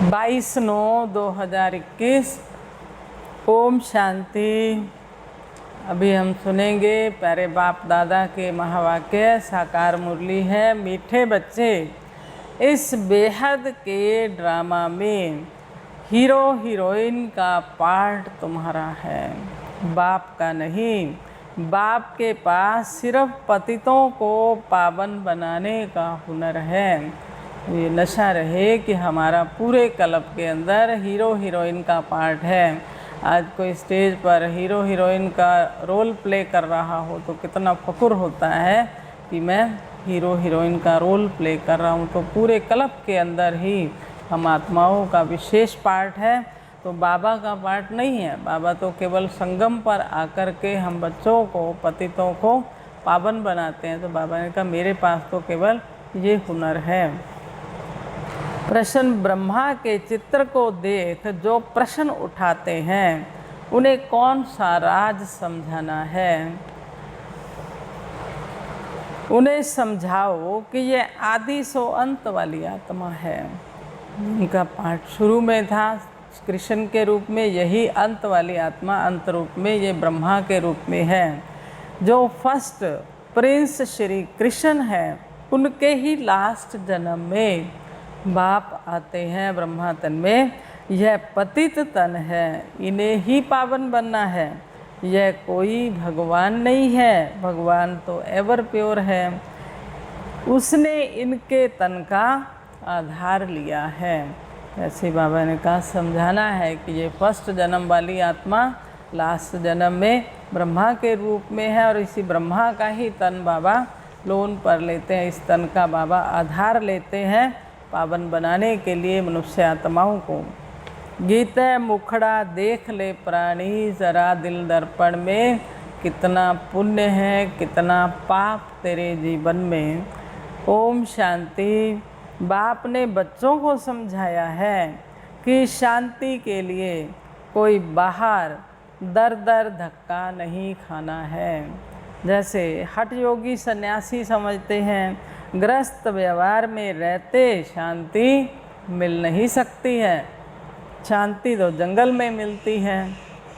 22/9/2021। ओम शांति। अभी हम सुनेंगे प्यारे बाप दादा के महावाक्य। साकार मुरली है। मीठे बच्चे, इस बेहद के ड्रामा में हीरो हीरोइन का पार्ट तुम्हारा है, बाप का नहीं। बाप के पास सिर्फ पतितों को पावन बनाने का हुनर है। ये नशा रहे कि हमारा पूरे क्लब के अंदर हीरो हीरोइन का पार्ट है। आज कोई स्टेज पर हीरो हीरोइन का रोल प्ले कर रहा हो तो कितना फ़ख्र होता है कि मैं हीरो हीरोइन का रोल प्ले कर रहा हूँ। तो पूरे क्लब के अंदर ही हम आत्माओं का विशेष पार्ट है। तो बाबा का पार्ट नहीं है। बाबा तो केवल संगम पर आकर के हम बच्चों को, पतितों को पावन बनाते हैं। तो बाबा ने कहा मेरे पास तो केवल ये हुनर है। प्रश्न ब्रह्मा के चित्र को देख जो प्रश्न उठाते हैं उन्हें कौन सा राज समझाना है। उन्हें समझाओ कि ये आदि सो अंत वाली आत्मा है। उनका पाठ शुरू में था कृष्ण के रूप में, यही अंत वाली आत्मा अंत रूप में, ये ब्रह्मा के रूप में है। जो फर्स्ट प्रिंस श्री कृष्ण है उनके ही लास्ट जन्म में बाप आते हैं ब्रह्मा तन में। यह पतित तन है, इन्हें ही पावन बनना है। यह कोई भगवान नहीं है, भगवान तो एवर प्योर है। उसने इनके तन का आधार लिया है। ऐसे बाबा ने कहा समझाना है कि ये फर्स्ट जन्म वाली आत्मा लास्ट जन्म में ब्रह्मा के रूप में है और इसी ब्रह्मा का ही तन बाबा लोन पर लेते हैं। इस तन का बाबा आधार लेते हैं पावन बनाने के लिए मनुष्य आत्माओं को। गीता मुखड़ा देख ले प्राणी जरा दिल दर्पण में, कितना पुण्य है कितना पाप तेरे जीवन में। ओम शांति। बाप ने बच्चों को समझाया है कि शांति के लिए कोई बाहर दर दर धक्का नहीं खाना है। जैसे हठ योगी सन्यासी समझते हैं गृहस्थ व्यवहार में रहते शांति मिल नहीं सकती है। शांति तो जंगल में मिलती है।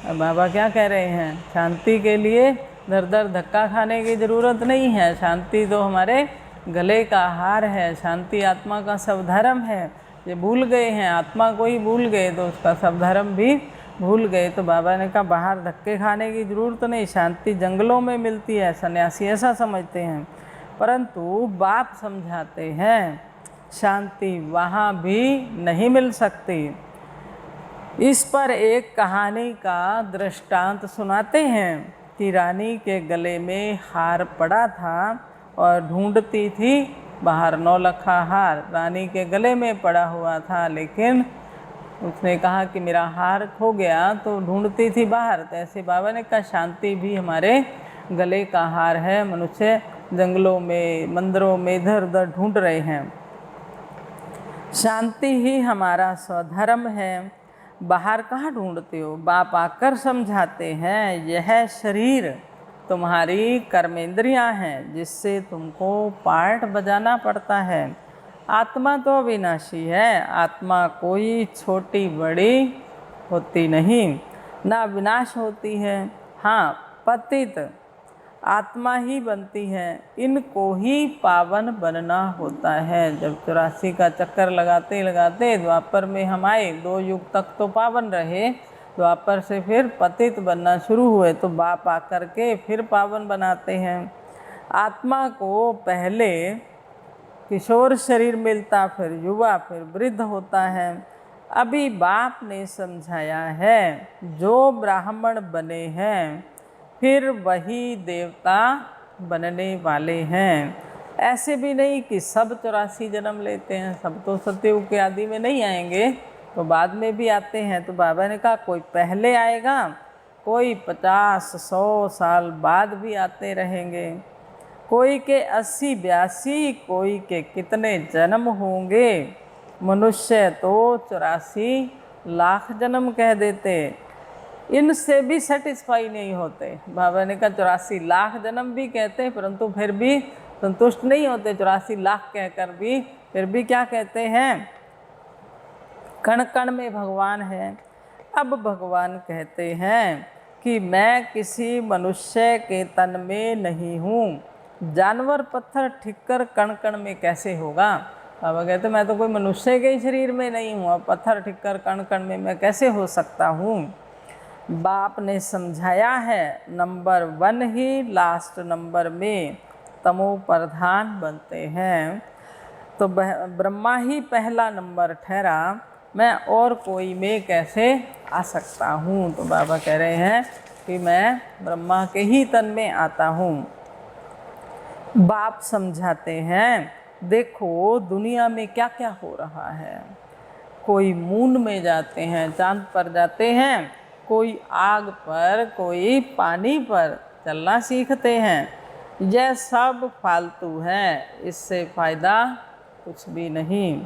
अब बाबा क्या कह रहे हैं, शांति के लिए दर दर धक्का खाने की ज़रूरत नहीं है। शांति तो हमारे गले का हार है। शांति आत्मा का सब धर्म है। ये भूल गए हैं, आत्मा को ही भूल गए तो उसका सब धर्म भी भूल गए। तो बाबा ने कहा बाहर धक्के खाने की ज़रूरत नहीं, शांति जंगलों में मिलती है। सन्यासी ऐसा समझते हैं, परंतु बाप समझाते हैं शांति वहाँ भी नहीं मिल सकती। इस पर एक कहानी का दृष्टांत सुनाते हैं कि रानी के गले में हार पड़ा था और ढूंढती थी बाहर। 9 लखा हार रानी के गले में पड़ा हुआ था, लेकिन उसने कहा कि मेरा हार खो गया, तो ढूंढती थी बाहर। तो ऐसे बाबा ने कहा शांति भी हमारे गले का हार है। मनुष्य जंगलों में, मंदिरों में इधर उधर ढूंढ रहे हैं। शांति ही हमारा स्वधर्म है। बाहर कहाँ ढूंढते हो। बाप आकर समझाते हैं यह शरीर तुम्हारी कर्मेंद्रियां हैं जिससे तुमको पार्ट बजाना पड़ता है। आत्मा तो अविनाशी है। आत्मा कोई छोटी बड़ी होती नहीं, ना विनाश होती है। हाँ, पतित आत्मा ही बनती है। इनको ही पावन बनना होता है। जब 84 का चक्कर लगाते लगाते द्वापर में हम आए, 2 युग तक तो पावन रहे, द्वापर से फिर पतित बनना शुरू हुए। तो बाप आकर के फिर पावन बनाते हैं। आत्मा को पहले किशोर शरीर मिलता, फिर युवा, फिर वृद्ध होता है। अभी बाप ने समझाया है जो ब्राह्मण बने हैं फिर वही देवता बनने वाले हैं। ऐसे भी नहीं कि सब 84 जन्म लेते हैं। सब तो सतयुग के आदि में नहीं आएंगे, तो बाद में भी आते हैं। तो बाबा ने कहा कोई पहले आएगा, कोई 50-100 साल बाद भी आते रहेंगे। कोई के 80-82, कोई के कितने जन्म होंगे। मनुष्य तो 84 लाख जन्म कह देते, इनसे भी सेटिस्फाई नहीं होते। बाबा ने कहा 84 लाख जन्म भी कहते हैं, परंतु फिर भी संतुष्ट नहीं होते। 84 लाख कहकर भी फिर भी क्या कहते हैं, कण कण में भगवान है। अब भगवान कहते हैं कि मैं किसी मनुष्य के तन में नहीं हूँ। जानवर पत्थर ठिक्कर कण कण में कैसे होगा? बाबा कहते मैं तो कोई मनुष्य के शरीर में नहीं हूँ, अब पत्थर ठिक्कर कण कण में मैं कैसे हो सकता हूँ? बाप ने समझाया है नंबर 1 ही लास्ट नंबर में तमो प्रधान बनते हैं, तो ब्रह्मा ही पहला नंबर ठहरा, मैं और कोई में कैसे आ सकता हूँ? तो बाबा कह रहे हैं कि मैं ब्रह्मा के ही तन में आता हूँ। बाप समझाते हैं देखो दुनिया में क्या क्या हो रहा है। कोई मून में जाते हैं, चांद पर जाते हैं, कोई आग पर, कोई पानी पर चलना सीखते हैं। यह सब फालतू है, इससे फ़ायदा कुछ भी नहीं।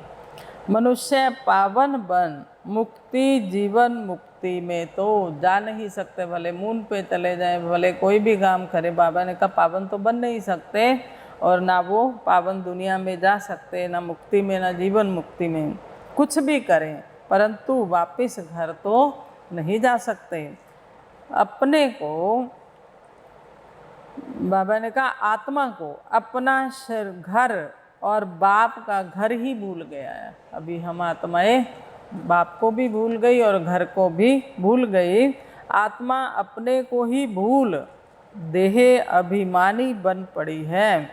मनुष्य पावन बन मुक्ति जीवन मुक्ति में तो जा नहीं सकते। भले मून पे चले जाएं, भले कोई भी काम करे, बाबा ने कहा पावन तो बन नहीं सकते, और ना वो पावन दुनिया में जा सकते, ना मुक्ति में, ना जीवन मुक्ति में। कुछ भी करें परंतु वापस घर तो नहीं जा सकते। अपने को, बाबा ने कहा आत्मा को अपना घर और बाप का घर ही भूल गया है। अभी हम आत्माएं बाप को भी भूल गई और घर को भी भूल गई। आत्मा अपने को ही भूल देह अभिमानी बन पड़ी है।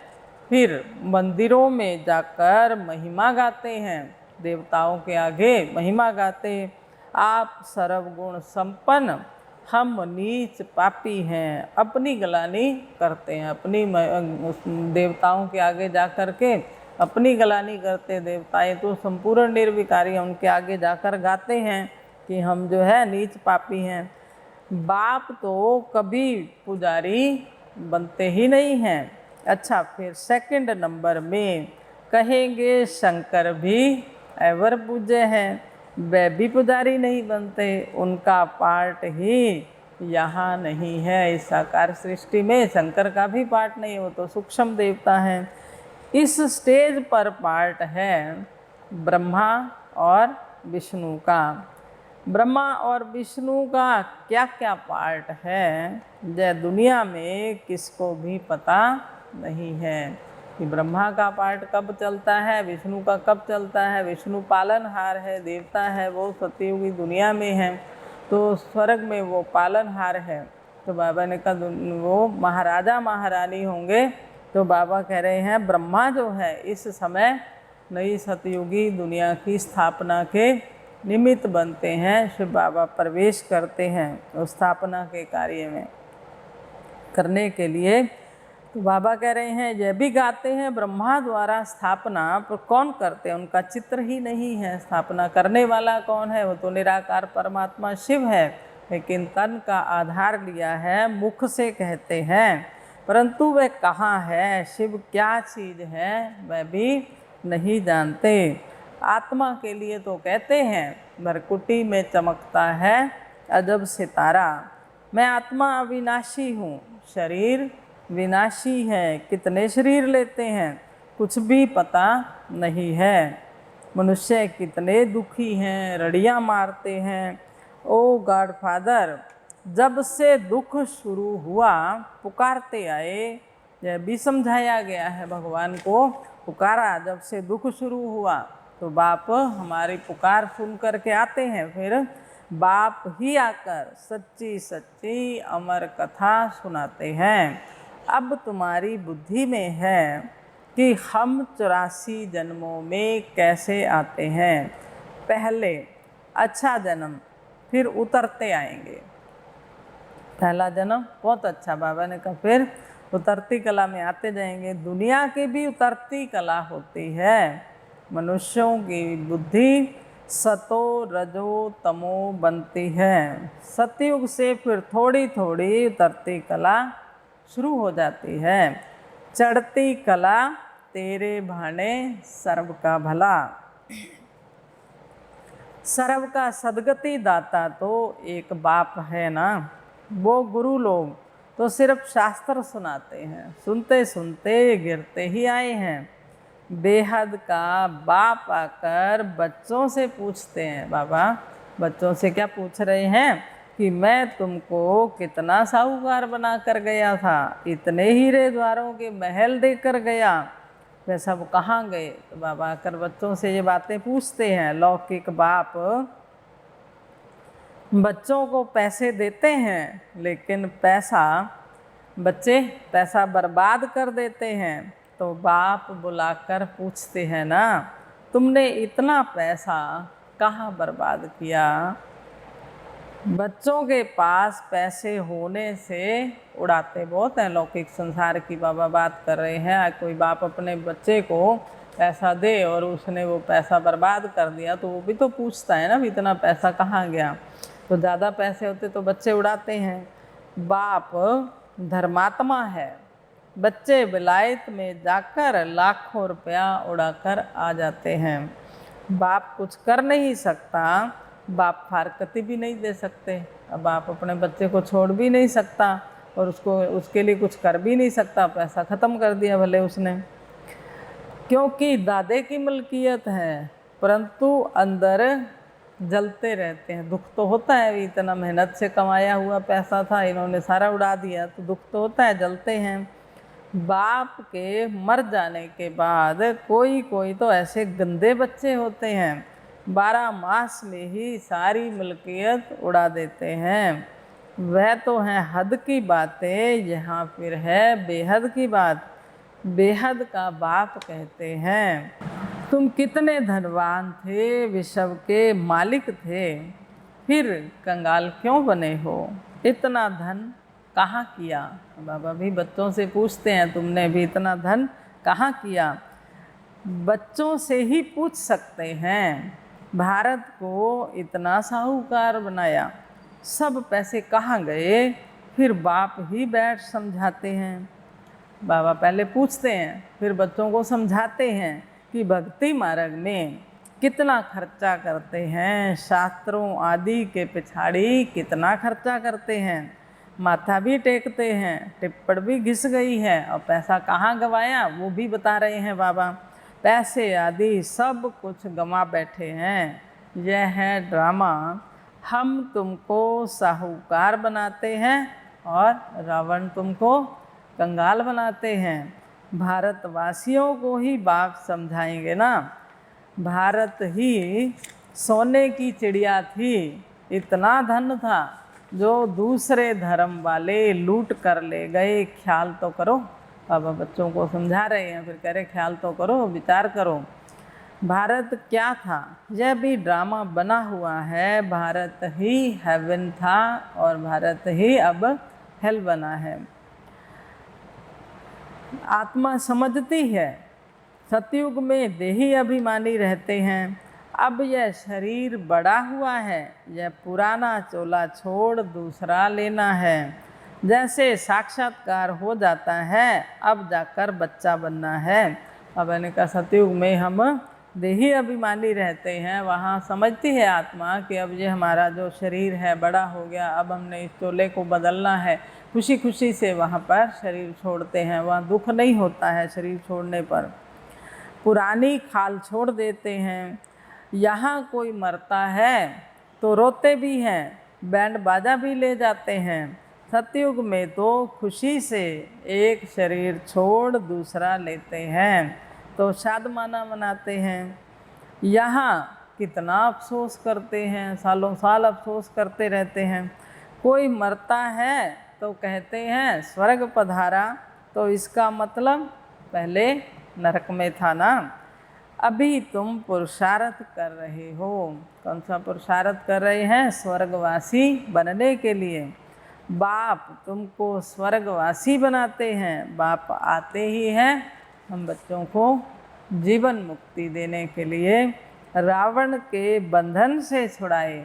फिर मंदिरों में जाकर महिमा गाते हैं, देवताओं के आगे महिमा गाते, आप सर्वगुण संपन्न, हम नीच पापी हैं, अपनी गलानी करते हैं। अपनी देवताओं के आगे जा कर के अपनी गलानी करते। देवताएं तो संपूर्ण निर्विकारी हैं, उनके आगे जाकर गाते हैं कि हम जो है नीच पापी हैं। बाप तो कभी पुजारी बनते ही नहीं हैं। अच्छा, फिर सेकंड नंबर में कहेंगे शंकर भी एवर पूज्य हैं, वे भी पुजारी नहीं बनते, उनका पार्ट ही यहाँ नहीं है। इस साकार सृष्टि में शंकर का भी पार्ट नहीं, वो तो सूक्ष्म देवता हैं। इस स्टेज पर पार्ट है ब्रह्मा और विष्णु का। ब्रह्मा और विष्णु का क्या क्या पार्ट है, यह दुनिया में किसको भी पता नहीं है कि ब्रह्मा का पार्ट कब चलता है, विष्णु का कब चलता है। विष्णु पालनहार है, देवता है, वो सतयुगी दुनिया में है, तो स्वर्ग में वो पालनहार है। तो बाबा ने कहा वो महाराजा महारानी होंगे। तो बाबा कह रहे हैं ब्रह्मा जो है इस समय नई सतयुगी दुनिया की स्थापना के निमित्त बनते हैं। शिव बाबा प्रवेश करते हैं उस स्थापना के कार्य में करने के लिए। तो बाबा कह रहे हैं यह भी गाते हैं ब्रह्मा द्वारा स्थापना, पर कौन करते हैं, उनका चित्र ही नहीं है। स्थापना करने वाला कौन है, वो तो निराकार परमात्मा शिव है, लेकिन तन का आधार लिया है, मुख से कहते हैं, परंतु वह कहाँ है, शिव क्या चीज़ है, वह भी नहीं जानते। आत्मा के लिए तो कहते हैं भरकुटी में चमकता है अजब सितारा। मैं आत्मा अविनाशी हूँ, शरीर विनाशी है। कितने शरीर लेते हैं कुछ भी पता नहीं है। मनुष्य कितने दुखी हैं, रड़ियाँ मारते हैं। ओ गॉडफादर, जब से दुख शुरू हुआ पुकारते आए, यह भी समझाया गया है। भगवान को पुकारा, जब से दुख शुरू हुआ तो बाप हमारी पुकार सुन करके आते हैं। फिर बाप ही आकर सच्ची सच्ची अमर कथा सुनाते हैं। अब तुम्हारी बुद्धि में है कि हम 84 जन्मों में कैसे आते हैं। पहले अच्छा जन्म, फिर उतरते आएंगे। पहला जन्म बहुत अच्छा, बाबा ने कहा, फिर उतरती कला में आते जाएंगे। दुनिया की भी उतरती कला होती है। मनुष्यों की बुद्धि सतो रजो तमो बनती है। सतयुग से फिर थोड़ी थोड़ी उतरती कला शुरू हो जाती है। चढ़ती कला तेरे भाने सर्व का भला। सर्व का सदगति दाता तो एक बाप है ना। वो गुरु लोग तो सिर्फ शास्त्र सुनाते हैं, सुनते सुनते गिरते ही आए हैं। बेहद का बाप आकर बच्चों से पूछते हैं, बाबा बच्चों से क्या पूछ रहे हैं कि मैं तुमको कितना साहूकार बना कर गया था, इतने हीरे द्वारों के महल देकर गया, वे सब कहाँ गए। तो बाबा आकर बच्चों से ये बातें पूछते हैं। लौकिक बाप बच्चों को पैसे देते हैं, लेकिन बच्चे पैसा बर्बाद कर देते हैं। तो बाप बुलाकर पूछते हैं ना, तुमने इतना पैसा कहाँ बर्बाद किया। बच्चों के पास पैसे होने से उड़ाते बहुत हैं। लौकिक संसार की बाबा बात कर रहे हैं। कोई बाप अपने बच्चे को पैसा दे और उसने वो पैसा बर्बाद कर दिया तो वो भी तो पूछता है ना, भी इतना पैसा कहाँ गया। तो ज़्यादा पैसे होते तो बच्चे उड़ाते हैं। बाप धर्मात्मा है। बच्चे विलायत में जाकर लाखों रुपया उड़ाकर आ जाते हैं। बाप कुछ कर नहीं सकता, बाप फारकती भी नहीं दे सकते। अब बाप अपने बच्चे को छोड़ भी नहीं सकता और उसके लिए कुछ कर भी नहीं सकता। पैसा ख़त्म कर दिया भले उसने, क्योंकि दादे की मलकियत है, परंतु अंदर जलते रहते हैं। दुख तो होता है, इतना मेहनत से कमाया हुआ पैसा था, इन्होंने सारा उड़ा दिया, तो दुख तो होता है, जलते हैं। बाप के मर जाने के बाद कोई कोई तो ऐसे गंदे बच्चे होते हैं, 12 मास में ही सारी मलकियत उड़ा देते हैं। वह तो हैं हद की बातें, यहाँ फिर है बेहद की बात। बेहद का बाप कहते हैं, तुम कितने धनवान थे, विश्व के मालिक थे, फिर कंगाल क्यों बने हो, इतना धन कहाँ किया। बाबा भी बच्चों से पूछते हैं, तुमने भी इतना धन कहाँ किया। बच्चों से ही पूछ सकते हैं, भारत को इतना साहूकार बनाया, सब पैसे कहाँ गए। फिर बाप ही बैठ समझाते हैं। बाबा पहले पूछते हैं, फिर बच्चों को समझाते हैं कि भक्ति मार्ग में कितना खर्चा करते हैं, शास्त्रों आदि के पिछाड़ी कितना खर्चा करते हैं, माथा भी टेकते हैं, टिप्पण भी घिस गई है, और पैसा कहाँ गवाया वो भी बता रहे हैं बाबा। पैसे आदि सब कुछ गंवा बैठे हैं, यह है ड्रामा। हम तुमको साहूकार बनाते हैं और रावण तुमको कंगाल बनाते हैं। भारतवासियों को ही बाप समझाएंगे ना। भारत ही सोने की चिड़िया थी, इतना धन था जो दूसरे धर्म वाले लूट कर ले गए। ख्याल तो करो। बाबा बच्चों को समझा रहे हैं, फिर कह रहे ख्याल तो करो, विचार करो। भारत क्या था, यह भी ड्रामा बना हुआ है। भारत ही हेवन था और भारत ही अब हेल बना है। आत्मा समझती है, सतयुग में देही अभिमानी रहते हैं। अब यह शरीर बड़ा हुआ है, यह पुराना चोला छोड़ दूसरा लेना है। जैसे साक्षात्कार हो जाता है, अब जाकर बच्चा बनना है। अब मैंने कहा सतयुग में हम देही अभिमानी रहते हैं, वहाँ समझती है आत्मा कि अब ये हमारा जो शरीर है बड़ा हो गया, अब हमने इस चोले को बदलना है। खुशी खुशी से वहाँ पर शरीर छोड़ते हैं, वहाँ दुख नहीं होता है शरीर छोड़ने पर। पुरानी खाल छोड़ देते हैं। यहाँ कोई मरता है तो रोते भी हैं, बैंड बाजा भी ले जाते हैं। सतयुग में तो खुशी से एक शरीर छोड़ दूसरा लेते हैं, तो शादमाना मनाते हैं। यहाँ कितना अफसोस करते हैं, सालों साल अफसोस करते रहते हैं। कोई मरता है तो कहते हैं स्वर्ग पधारा, तो इसका मतलब पहले नरक में था ना। अभी तुम पुरुषार्थ कर रहे हो। कौन सा पुरुषार्थ कर रहे हैं? स्वर्गवासी बनने के लिए। बाप तुमको स्वर्गवासी बनाते हैं। बाप आते ही हैं हम बच्चों को जीवन मुक्ति देने के लिए, रावण के बंधन से छुड़ाए,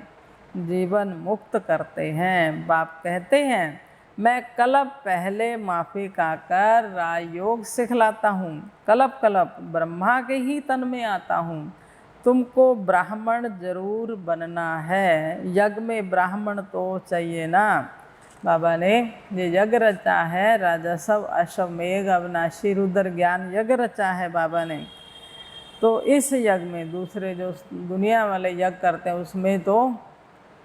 जीवन मुक्त करते हैं। बाप कहते हैं मैं कल्प पहले माफ़ी खाकर राजयोग सिखलाता हूँ, कल्प कल्प ब्रह्मा के ही तन में आता हूँ। तुमको ब्राह्मण जरूर बनना है, यज्ञ में ब्राह्मण तो चाहिए ना। बाबा ने ये यज्ञ रचा है, राजस्व अश्वमेघ अविनाशी रुद्र ज्ञान यज्ञ रचा है बाबा ने। तो इस यज्ञ में दूसरे जो दुनिया वाले यज्ञ करते हैं उसमें तो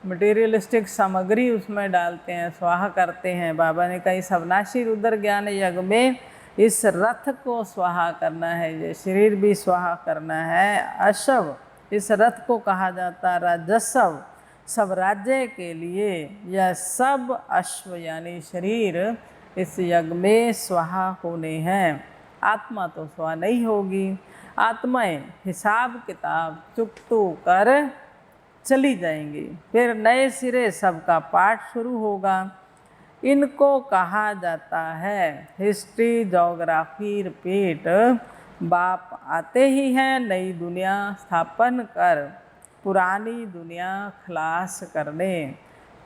मटेरियलिस्टिक सामग्री उसमें डालते हैं, स्वाहा करते हैं। बाबा ने कहा इस अविनाशी रुद्र ज्ञान यज्ञ में इस रथ को स्वाहा करना है, ये शरीर भी स्वाहा करना है। अशव इस रथ को कहा जाता राजस्व, सब राज्य के लिए यह सब अश्व यानी शरीर इस यज्ञ में स्वाहा होने हैं। आत्मा तो स्वाहा नहीं होगी, आत्माएं हिसाब किताब चुकतू कर चली जाएंगी, फिर नए सिरे सबका पाठ शुरू होगा। इनको कहा जाता है हिस्ट्री जोग्राफी रिपीट। बाप आते ही हैं नई दुनिया स्थापन कर, पुरानी दुनिया खलास करने।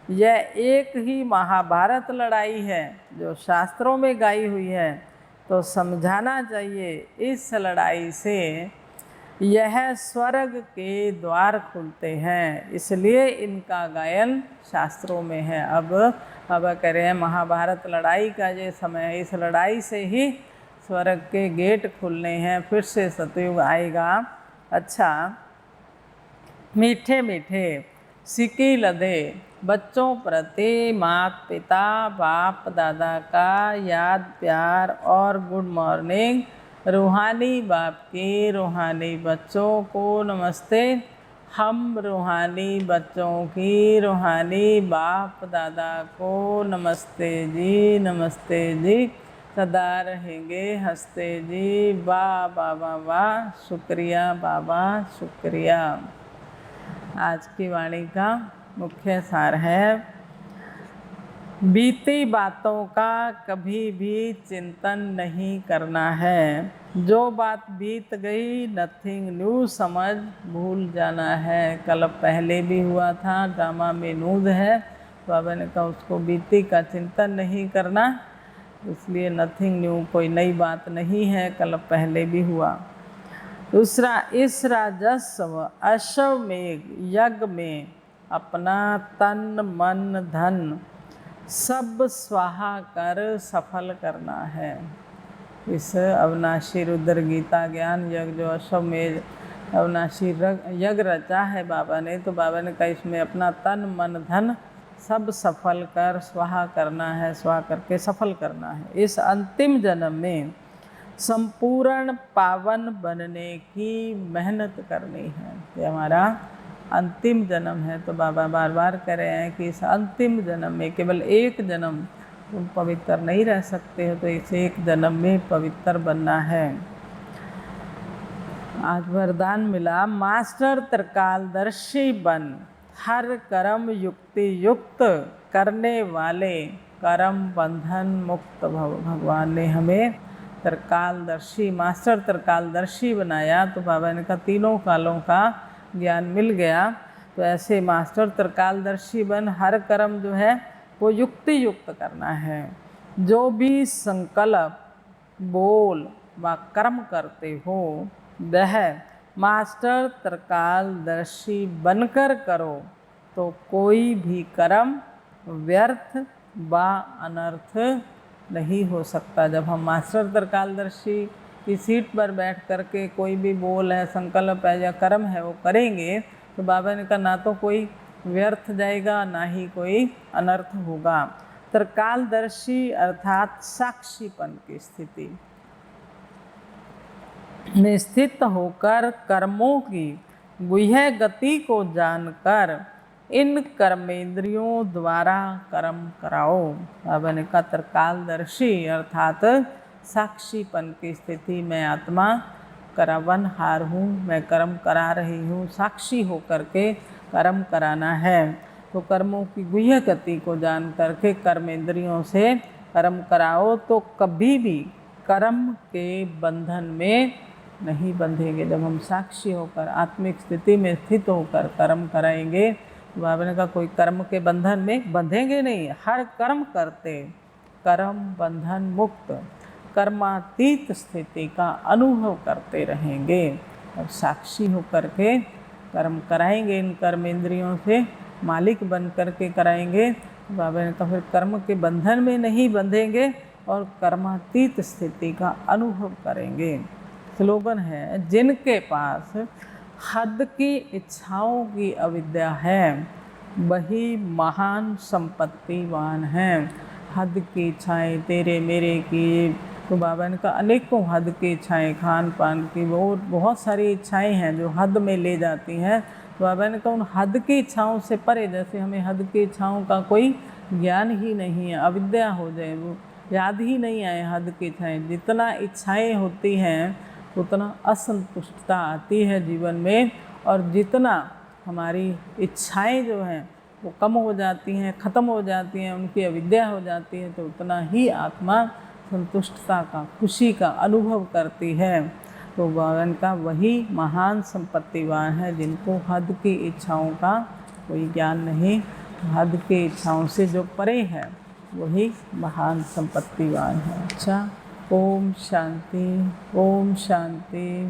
यह एक ही महाभारत लड़ाई है जो शास्त्रों में गाई हुई है, तो समझाना चाहिए इस लड़ाई से यह स्वर्ग के द्वार खुलते हैं, इसलिए इनका गायन शास्त्रों में है। अब बाबा कह रहे हैं महाभारत लड़ाई का ये समय है, इस लड़ाई से ही स्वर्ग के गेट खुलने हैं, फिर से सतयुग आएगा। अच्छा, मीठे मीठे सिक्की लदे बच्चों प्रति माता पिता बाप दादा का याद प्यार और गुड मॉर्निंग। रूहानी बाप की रूहानी बच्चों को नमस्ते। हम रूहानी बच्चों की रूहानी बाप दादा को नमस्ते जी, नमस्ते जी। सदा रहेंगे हंसते जी। वाह वाह वाह वाह, शुक्रिया बाबा शुक्रिया। आज की वाणी का मुख्य सार है, बीती बातों का कभी भी चिंतन नहीं करना है। जो बात बीत गई नथिंग न्यू समझ भूल जाना है। कल पहले भी हुआ था, ड्रामा में नूद है, बाबा ने कहा उसको बीती का चिंतन नहीं करना, इसलिए नथिंग न्यू कोई नई बात नहीं है, कल पहले भी हुआ। दूसरा, इस राजस्व अश्वमेघ यज्ञ में अपना तन मन धन सब स्वाहा कर सफल करना है। इस अविनाशी रुद्र गीता ज्ञान यज्ञ जो अश्वमेध अविनाशी यज्ञ रचा है बाबा ने, तो बाबा ने कहा इसमें अपना तन मन धन सब सफल कर स्वाहा करना है, स्वाहा करके सफल करना है। इस अंतिम जन्म में संपूर्ण पावन बनने की मेहनत करनी है। ये हमारा अंतिम जन्म है, तो बाबा बार बार कह रहे हैं कि इस अंतिम जन्म में केवल एक जन्म तुम पवित्र नहीं रह सकते हो, तो इस एक जन्म में पवित्र बनना है। आज वरदान मिला, मास्टर त्रिकालदर्शी बन हर कर्म युक्ति युक्त करने वाले कर्म बंधन मुक्त भव। भगवान ने हमें त्रिकालदर्शी मास्टर त्रिकालदर्शी बनाया, तो बाबा ने कहा तीनों कालों का ज्ञान मिल गया। तो ऐसे मास्टर त्रिकालदर्शी बन हर कर्म जो है वो युक्ति युक्त करना है। जो भी संकल्प बोल व कर्म करते हो वह मास्टर त्रिकालदर्शी बनकर करो, तो कोई भी कर्म व्यर्थ व अनर्थ नहीं हो सकता। जब हम मास्टर त्रिकालदर्शी की सीट पर बैठ करके कोई भी बोल है, संकल्प है या कर्म है वो करेंगे, तो बाबा ने कहा ना तो कोई व्यर्थ जाएगा ना ही कोई अनर्थ होगा। त्रिकालदर्शी अर्थात साक्षीपन की स्थिति में स्थित होकर कर्मों की गुह्य गति को जानकर इन कर्मेंद्रियों द्वारा कर्म कराओ। बाबा ने कहा त्रिकालदर्शी अर्थात साक्षीपन की स्थिति में आत्मा करावनहार हूँ, मैं कर्म करा रही हूँ, साक्षी होकर के कर्म कराना है। तो कर्मों की गुह्य गति को जान करके कर्मेंद्रियों से कर्म कराओ, तो कभी भी कर्म के बंधन में नहीं बंधेंगे। जब हम साक्षी होकर आत्मिक स्थिति में स्थित होकर कर्म कराएंगे, तो बाबा ने कहा कोई कर्म के बंधन में बंधेंगे नहीं। हर कर्म करते कर्म बंधन मुक्त कर्मातीत स्थिति का अनुभव करते रहेंगे और साक्षी होकर के कर्म कराएंगे। इन कर्मेंद्रियों से मालिक बन कर के कराएंगे। बाबा ने कहा फिर कर्म के बंधन में नहीं बंधेंगे और कर्मातीत स्थिति का अनुभव करेंगे। स्लोगन है, जिनके पास हद की इच्छाओं की अविद्या है वही महान संपत्तिवान है। हद की इच्छाएं तेरे मेरे की, तो बाबा ने कहा अनेकों हद की इच्छाएं, खान पान की, वो बहुत सारी इच्छाएं हैं जो हद में ले जाती हैं। तो बाबा ने कहा उन हद की इच्छाओं से परे, जैसे हमें हद की इच्छाओं का कोई ज्ञान ही नहीं है, अविद्या हो जाए, वो याद ही नहीं आए हद की इच्छाएं। जितना इच्छाएं होती हैं उतना असंतुष्टता आती है जीवन में, और जितना हमारी इच्छाएं जो हैं वो कम हो जाती हैं, ख़त्म हो जाती हैं, उनकी अविद्या हो जाती है, तो उतना ही आत्मा संतुष्टता का, खुशी का अनुभव करती है। तो भगवान का वही महान संपत्तिवान है जिनको हद की इच्छाओं का कोई ज्ञान नहीं, हद की इच्छाओं से जो परे है वही महान संपत्तिवान है। अच्छा, ओम शांति, ओम शांति।